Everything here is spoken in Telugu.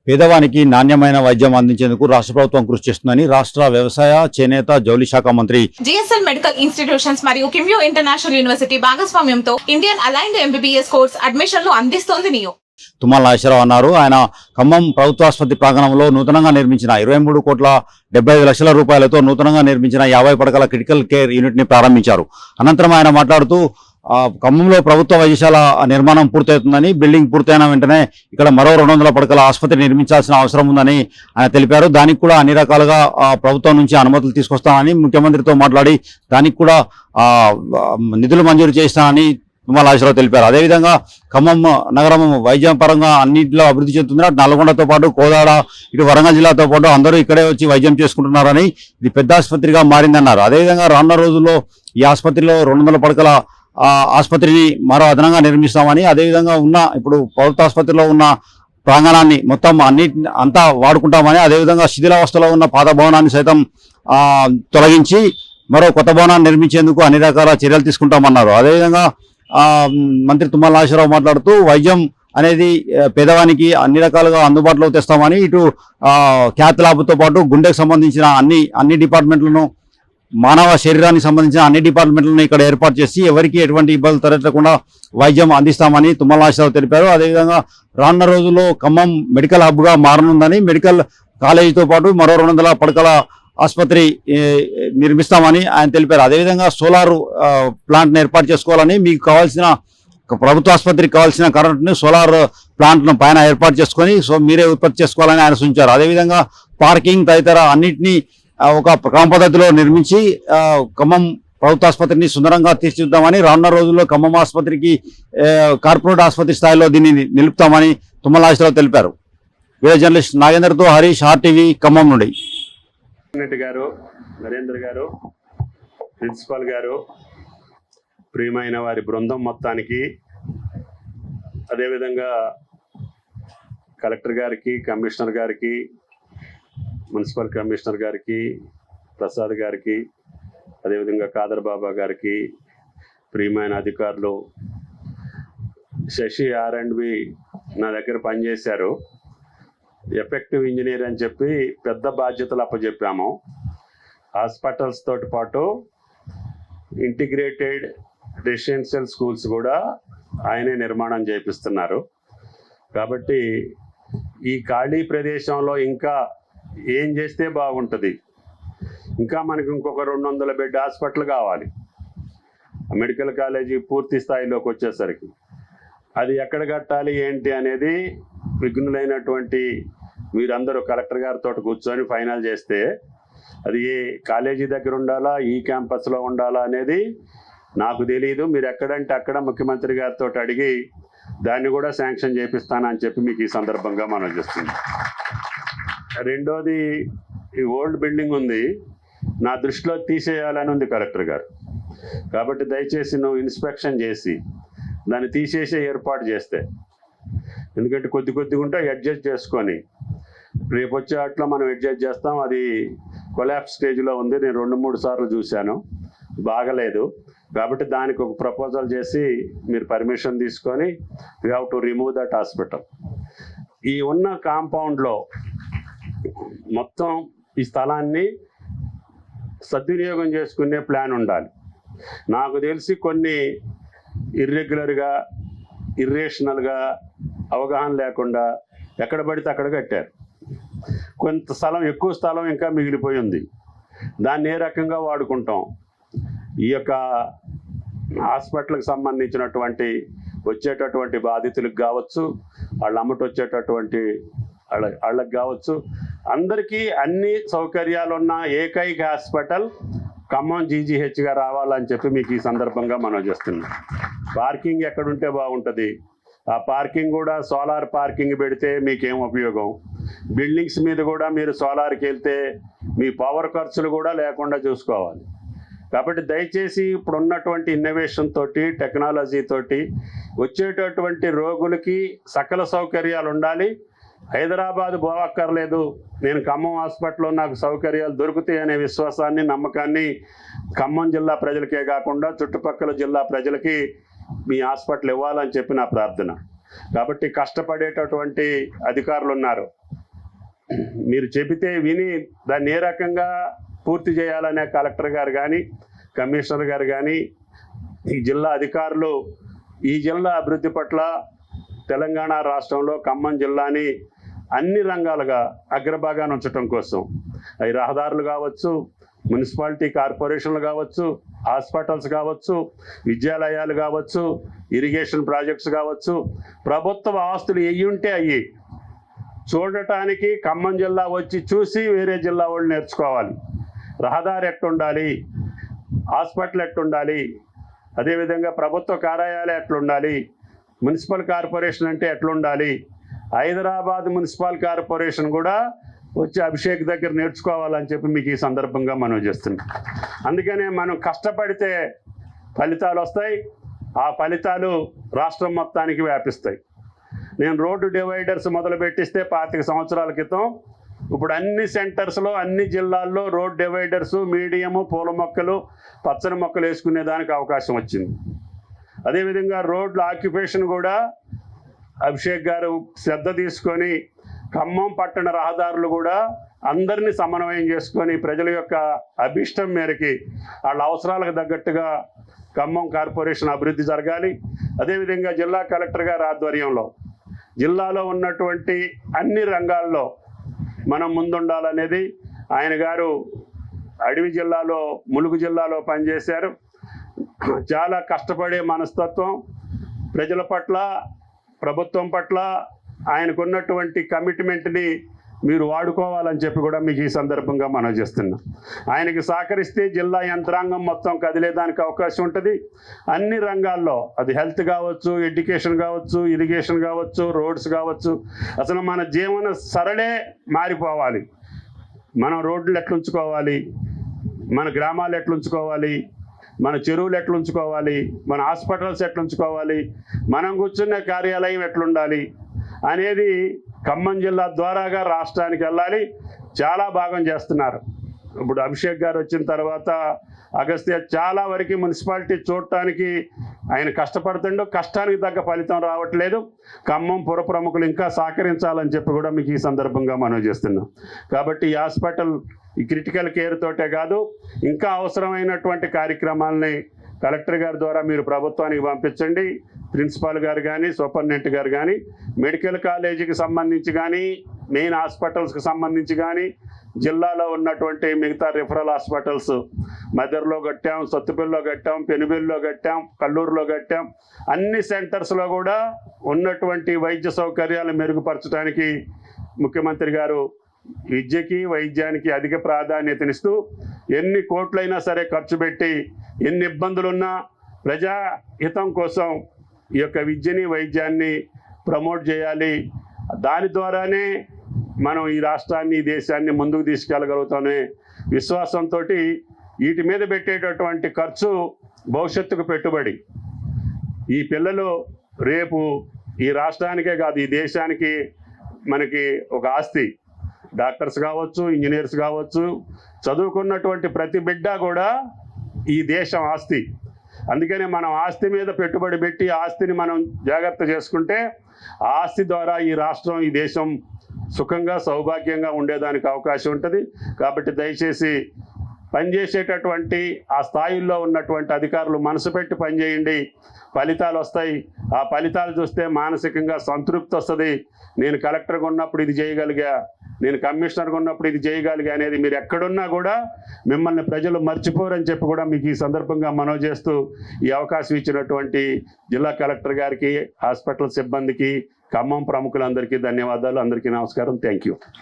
పేదవానికి నాణ్యమైన వైద్యం అందించేందుకు రాష్ట్ర ప్రభుత్వం కృషి చేస్తుందని రాష్ట్ర వ్యవసాయ, చేనేత, జౌళి శాఖ మంత్రి జిఎస్ఎల్ మెడికల్ ఇన్స్టిట్యూషన్స్ మరియు కిమ్యూ ఇంటర్నేషనల్ యూనివర్సిటీ భాగస్వామ్యంతో ఇండియన్ అలైన్డ్ ఎంబీబీఎస్ కోర్స్ అడ్మిషన్లు అందిస్తోంది నియో. తుమ్మల నాగేశ్వరరావు అన్నారు. ఆయన ఖమ్మం ప్రభుత్వాసుపత్రి ప్రాంగణంలో నూతనంగా నిర్మించిన 23,75,00,000 రూపాయలతో నూతనంగా నిర్మించిన 50 పడకల క్రిటికల్ కేర్ యూనిట్ ని ప్రారంభించారు. అనంతరం ఆయన మాట్లాడుతూ ఖమ్మంలో ప్రభుత్వ వైద్యశాల నిర్మాణం పూర్తవుతుందని, బిల్డింగ్ పూర్తయిన వెంటనే ఇక్కడ మరో 200 పడకల ఆసుపత్రి నిర్మించాల్సిన అవసరం ఉందని ఆయన తెలిపారు. దానికి కూడా అన్ని రకాలుగా ప్రభుత్వం నుంచి అనుమతులు తీసుకొస్తామని, ముఖ్యమంత్రితో మాట్లాడి దానికి కూడా నిధులు మంజూరు చేస్తామని తుమ్మల నాగేశ్వరరావు తెలిపారు. అదేవిధంగా ఖమ్మం నగరం వైద్యం పరంగా అన్నింటిలో అభివృద్ధి చెందుతుంది. నల్గొండతో పాటు కోదాడ, ఇటు వరంగల్ జిల్లాతో పాటు అందరూ ఇక్కడే వచ్చి వైద్యం చేసుకుంటున్నారని, ఇది పెద్ద ఆసుపత్రిగా మారిందన్నారు. అదేవిధంగా రానున్న రోజుల్లో ఈ ఆసుపత్రిలో 200 పడకల ఆసుపత్రిని మరో అదనంగా నిర్మిస్తామని, అదేవిధంగా ఇప్పుడు ప్రభుత్వ ఆసుపత్రిలో ఉన్న ప్రాంగణాన్ని మొత్తం అంతా వాడుకుంటామని, అదేవిధంగా శిథిలావస్థలో ఉన్న పాత భవనాన్ని సైతం తొలగించి మరో కొత్త భవనాన్ని నిర్మించేందుకు అన్ని రకాల చర్యలు తీసుకుంటామన్నారు. అదేవిధంగా మంత్రి తుమ్మల నాగేశ్వరరావు మాట్లాడుతూ వైద్యం అనేది పేదవానికి అన్ని రకాలుగా అందుబాటులో తెస్తామని, ఇటు క్యాత్ ల్యాబ్తో పాటు గుండెకు సంబంధించిన అన్ని డిపార్ట్మెంట్లను, మానవ శరీరానికి సంబంధించిన అన్ని డిపార్ట్మెంట్లను ఇక్కడ ఏర్పాటు చేసి ఎవరికి ఎటువంటి ఇబ్బందులు తలెత్తకుండా వైద్యం అందిస్తామని తుమ్మల నాగేశ్వరరావు తెలిపారు. అదేవిధంగా రానున్న రోజుల్లో ఖమ్మం మెడికల్ హబ్గా మారనుందని, మెడికల్ కాలేజీతో పాటు మరో 200 పడకల ఆసుపత్రి నిర్మిస్తామని ఆయన తెలిపారు. అదేవిధంగా సోలార్ ప్లాంట్ను ఏర్పాటు చేసుకోవాలని, మీకు కావాల్సిన ప్రభుత్వ ఆసుపత్రికి కావాల్సిన కరెంట్ని సోలార్ ప్లాంట్ను పైన ఏర్పాటు చేసుకొని మీరే ఉత్పత్తి చేసుకోవాలని ఆయన సూచించారు. అదేవిధంగా పార్కింగ్ తదితర అన్నింటినీ ఒక క్రమ పద్ధతిలో నిర్మించి ఖమ్మం ప్రభుత్వ ఆసుపత్రిని సుందరంగా తీర్చిదిద్దామని, రానున్న రోజుల్లో ఖమ్మం ఆసుపత్రికి కార్పొరేట్ ఆసుపత్రి స్థాయిలో దీన్ని నిలుపుతామని తుమ్మల నాగేశ్వరరావు తెలిపారు. వీడియో జర్నలిస్ట్ నాగేందర్తో హరీష్, ఆర్టీవీ, ఖమ్మం నుండి. గారు, నరేంద్ర గారు, ప్రిన్సిపాల్ గారు, ప్రియమైన వారి బృందం మొత్తానికి, అదేవిధంగా కలెక్టర్ గారికి, కమిషనర్ గారికి, మున్సిపల్ కమిషనర్ గారికి, ప్రసాద్ గారికి, అదేవిధంగా కాదర్ బాబా గారికి, ప్రియమైన అధికారులు, శశి R&B నా దగ్గర పనిచేశారు. ఎఫెక్టివ్ ఇంజనీర్ అని చెప్పి పెద్ద బాధ్యతలు అప్పచెప్పాము. హాస్పిటల్స్ తోటి పాటు ఇంటిగ్రేటెడ్ రెసిడెన్షియల్ స్కూల్స్ కూడా ఆయనే నిర్మాణం చేపిస్తున్నారు. కాబట్టి ఈ ఖాళీ ప్రదేశంలో ఇంకా ఏం చేస్తే బాగుంటుంది, ఇంకా మనకి ఇంకొక 200 బెడ్ హాస్పిటల్ కావాలి. మెడికల్ కాలేజీ పూర్తి స్థాయిలోకి వచ్చేసరికి అది ఎక్కడ కట్టాలి ఏంటి అనేది విఘ్నులైనటువంటి మీరందరూ కలెక్టర్ గారితో కూర్చొని ఫైనల్ చేస్తే, అది ఏ కాలేజీ దగ్గర ఉండాలా, ఈ క్యాంపస్లో ఉండాలా అనేది నాకు తెలియదు. మీరు ఎక్కడంటే అక్కడ ముఖ్యమంత్రి గారితో అడిగి దాన్ని కూడా శాంక్షన్ చేపిస్తానని చెప్పి మీకు ఈ సందర్భంగా మనం చేస్తుంది. రెండోది, ఈ ఓల్డ్ బిల్డింగ్ ఉంది, నా దృష్టిలో తీసేయాలని ఉంది కలెక్టర్ గారు. కాబట్టి దయచేసి నువ్వు ఇన్స్పెక్షన్ చేసి దాన్ని తీసేసే ఏర్పాటు చేస్తే, ఎందుకంటే కొద్దిగా ఉంటే అడ్జస్ట్ చేసుకొని రేపు వచ్చే అట్లా మనం అడ్జస్ట్ చేస్తాం. అది కొలాప్స్ స్టేజ్లో ఉంది. నేను 2-3 సార్లు చూశాను, బాగలేదు. కాబట్టి దానికి ఒక ప్రపోజల్ చేసి మీరు పర్మిషన్ తీసుకొని you have to remove that hospital. ఈ ఉన్న కాంపౌండ్లో మొత్తం ఈ స్థలాన్ని సద్వినియోగం చేసుకునే ప్లాన్ ఉండాలి. నాకు తెలిసి కొన్ని ఇర్రెగ్యులర్గా, ఇర్రేషనల్గా, అవగాహన లేకుండా ఎక్కడ పడితే అక్కడ కట్టారు. కొంత స్థలం, ఎక్కువ స్థలం ఇంకా మిగిలిపోయి ఉంది. దాన్ని ఏ రకంగా వాడుకుంటాం? ఈ యొక్క హాస్పిటల్కి సంబంధించినటువంటి వచ్చేటటువంటి బాధితులకు కావచ్చు, వాళ్ళ అమ్మటి వచ్చేటటువంటి వాళ్ళకి కావచ్చు, అందరికీ అన్ని సౌకర్యాలు ఉన్న ఏకైక హాస్పిటల్ ఖమ్మం GGHగా రావాలని చెప్పి మీకు ఈ సందర్భంగా మనం చేస్తున్నాం. పార్కింగ్ ఎక్కడుంటే బాగుంటుంది? ఆ పార్కింగ్ కూడా సోలార్ పార్కింగ్ పెడితే మీకేం ఉపయోగం? బిల్డింగ్స్ మీద కూడా మీరు సోలార్కి వెళ్తే మీ పవర్ ఖర్చులు కూడా లేకుండా చూసుకోవాలి. కాబట్టి దయచేసి ఇప్పుడు ఉన్నటువంటి ఇన్నోవేషన్ తోటి, టెక్నాలజీ తోటి వచ్చేటటువంటి రోగులకి సకల సౌకర్యాలు ఉండాలి. హైదరాబాద్ పోవక్కర్లేదు, నేను ఖమ్మం హాస్పిటల్లో నాకు సౌకర్యాలు దొరుకుతాయి అనే విశ్వాసాన్ని, నమ్మకాన్ని ఖమ్మం జిల్లా ప్రజలకే కాకుండా చుట్టుపక్కల జిల్లా ప్రజలకి మీ హాస్పిటల్ ఇవ్వాలని చెప్పి నా ప్రార్థన. కాబట్టి కష్టపడేటటువంటి అధికారులు ఉన్నారు, మీరు చెబితే విని దాన్ని ఏ రకంగా పూర్తి చేయాలనే కలెక్టర్ గారు కానీ కమిషనర్ గారు కానీ ఈ జిల్లా అధికారులు ఈ జిల్లా అభివృద్ధి పట్ల తెలంగాణ రాష్ట్రంలో ఖమ్మం జిల్లాని అన్ని రంగాలుగా అగ్రభాగాన్ని ఉంచడం కోసం అవి రహదారులు కావచ్చు, మున్సిపాలిటీ కార్పొరేషన్లు కావచ్చు, హాస్పిటల్స్ కావచ్చు, విద్యాలయాలు కావచ్చు, ఇరిగేషన్ ప్రాజెక్ట్స్ కావచ్చు, ప్రభుత్వ ఆస్తులు ఎయ్యి ఉంటే అయ్యి చూడటానికి ఖమ్మం జిల్లా వచ్చి చూసి వేరే జిల్లా వాళ్ళు నేర్చుకోవాలి. రహదారి ఎట్లుండాలి, హాస్పిటల్ ఎట్లుండాలి, అదేవిధంగా ప్రభుత్వ కార్యాలయాలు ఎట్లుండాలి, మున్సిపల్ కార్పొరేషన్ అంటే ఎట్లుండాలి, హైదరాబాద్ మున్సిపల్ కార్పొరేషన్ కూడా వచ్చి అభిషేక్ దగ్గర నేర్చుకోవాలని చెప్పి మీకు ఈ సందర్భంగా మనం చేస్తున్నాం. అందుకనే మనం కష్టపడితే ఫలితాలు వస్తాయి, ఆ ఫలితాలు రాష్ట్రం మొత్తానికి వ్యాపిస్తాయి. నేను రోడ్డు డివైడర్స్ మొదలు పెట్టిస్తే 25 సంవత్సరాల క్రితం ఇప్పుడు అన్ని సెంటర్స్లో అన్ని జిల్లాల్లో రోడ్ డివైడర్స్, మీడియము, పూల మొక్కలు, పచ్చని మొక్కలు వేసుకునే దానికి అవకాశం వచ్చింది. అదేవిధంగా రోడ్ల ఆక్యుపేషన్ కూడా అభిషేక్ గారు శ్రద్ధ తీసుకొని ఖమ్మం పట్టణ రహదారులు కూడా అందరినీ సమన్వయం చేసుకొని ప్రజల యొక్క అభిష్టం మేరకి వాళ్ళ అవసరాలకు తగ్గట్టుగా ఖమ్మం కార్పొరేషన్ అభివృద్ధి జరగాలి. అదేవిధంగా జిల్లా కలెక్టర్ గారి ఆధ్వర్యంలో జిల్లాలో ఉన్నటువంటి అన్ని రంగాల్లో మనం ముందుండాలనేది ఆయన గారు అడవి జిల్లాలో, ములుగు జిల్లాలో పనిచేశారు. చాలా కష్టపడే మనస్తత్వం, ప్రజల పట్ల, ప్రభుత్వం పట్ల ఆయనకున్నటువంటి కమిట్మెంట్ని మీరు వాడుకోవాలని చెప్పి కూడా మీకు ఈ సందర్భంగా మనం చేస్తున్నాం. ఆయనకి సహకరిస్తే జిల్లా యంత్రాంగం మొత్తం కదిలేదానికి అవకాశం ఉంటుంది. అన్ని రంగాల్లో, అది హెల్త్ కావచ్చు, ఎడ్యుకేషన్ కావచ్చు, ఇరిగేషన్ కావచ్చు, రోడ్స్ కావచ్చు, అసలు మన జీవన సరళే మారిపోవాలి. మనం రోడ్లు ఎట్లుంచుకోవాలి, మన గ్రామాలు ఎట్లుంచుకోవాలి, మన చెరువులు ఎట్లుంచుకోవాలి, మన హాస్పిటల్స్ ఎట్లుంచుకోవాలి, మనం కూర్చున్న కార్యాలయం ఎట్లుండాలి అనేది ఖమ్మం జిల్లా ద్వారాగా రాష్ట్రానికి వెళ్ళాలి. చాలా భాగం చేస్తున్నారు. ఇప్పుడు అభిషేక్ గారు వచ్చిన తర్వాత అగస్త్య చాలా వరకు మున్సిపాలిటీ చూడటానికి ఆయన కష్టపడుతుండో కష్టానికి తగ్గ ఫలితం రావట్లేదు. ఖమ్మం పుర ప్రముఖులు ఇంకా సహకరించాలని చెప్పి కూడా మీకు ఈ సందర్భంగా మనం చేస్తున్నాం. కాబట్టి ఈ హాస్పిటల్ ఈ క్రిటికల్ కేర్ తోటే కాదు, ఇంకా అవసరమైనటువంటి కార్యక్రమాలని కలెక్టర్ గారి ద్వారా మీరు ప్రభుత్వానికి పంపించండి. ప్రిన్సిపాల్ గారు కానీ, సూపరింటెండెంట్ గారు కానీ, మెడికల్ కాలేజీకి సంబంధించి కానీ, మెయిన్ హాస్పిటల్స్కి సంబంధించి కానీ, జిల్లాలో ఉన్నటువంటి మిగతా రిఫరల్ హాస్పిటల్స్ మదర్లో కట్టాం, సత్తుపల్లిలో కట్టాం, పెనుబెల్లిలో కట్టాం, కల్లూరులో కట్టాం. అన్ని సెంటర్స్లో కూడా ఉన్నటువంటి వైద్య సౌకర్యాలు మెరుగుపరచడానికి ముఖ్యమంత్రి గారు విద్యకి, వైద్యానికి అధిక ప్రాధాన్యతనిస్తూ ఎన్ని కోట్లైనా సరే ఖర్చు పెట్టి, ఎన్ని ఇబ్బందులున్నా ప్రజాహితం కోసం ఈ యొక్క విద్యని, వైద్యాన్ని ప్రమోట్ చేయాలి. దాని ద్వారానే మనం ఈ రాష్ట్రాన్ని, ఈ దేశాన్ని ముందుకు తీసుకెళ్ళగలుగుతామనే విశ్వాసంతో వీటి మీద పెట్టేటటువంటి ఖర్చు భవిష్యత్తుకు పెట్టుబడి. ఈ పిల్లలు రేపు ఈ రాష్ట్రానికే కాదు, ఈ దేశానికి మనకి ఒక ఆస్తి. డాక్టర్స్ కావచ్చు, ఇంజనీర్స్ కావచ్చు, చదువుకున్నటువంటి ప్రతి బిడ్డ కూడా ఈ దేశం ఆస్తి. అందుకనే మనం ఆస్తి మీద పెట్టుబడి పెట్టి ఆస్తిని మనం జాగ్రత్త చేసుకుంటే ఆ ఆస్తి ద్వారా ఈ రాష్ట్రం, ఈ దేశం సుఖంగా, సౌభాగ్యంగా ఉండేదానికి అవకాశం ఉంటుంది. కాబట్టి దయచేసి పనిచేసేటటువంటి ఆ స్థాయిల్లో ఉన్నటువంటి అధికారులు మనసు పెట్టి పనిచేయండి, ఫలితాలు వస్తాయి. ఆ ఫలితాలు చూస్తే మానసికంగా సంతృప్తి వస్తుంది. నేను కలెక్టర్గా ఉన్నప్పుడు ఇది చేయగలిగా, నేను కమిషనర్గా ఉన్నప్పుడు ఇది చేయగలిగా అనేది మీరు ఎక్కడున్నా కూడా మిమ్మల్ని ప్రజలు మర్చిపోరని చెప్పి కూడా మీకు ఈ సందర్భంగా మనవి చేస్తూ ఈ అవకాశం ఇచ్చినటువంటి జిల్లా కలెక్టర్ గారికి, హాస్పిటల్ సిబ్బందికి, ఖమ్మం ప్రముఖులందరికీ ధన్యవాదాలు. అందరికీ నమస్కారం. Thank you.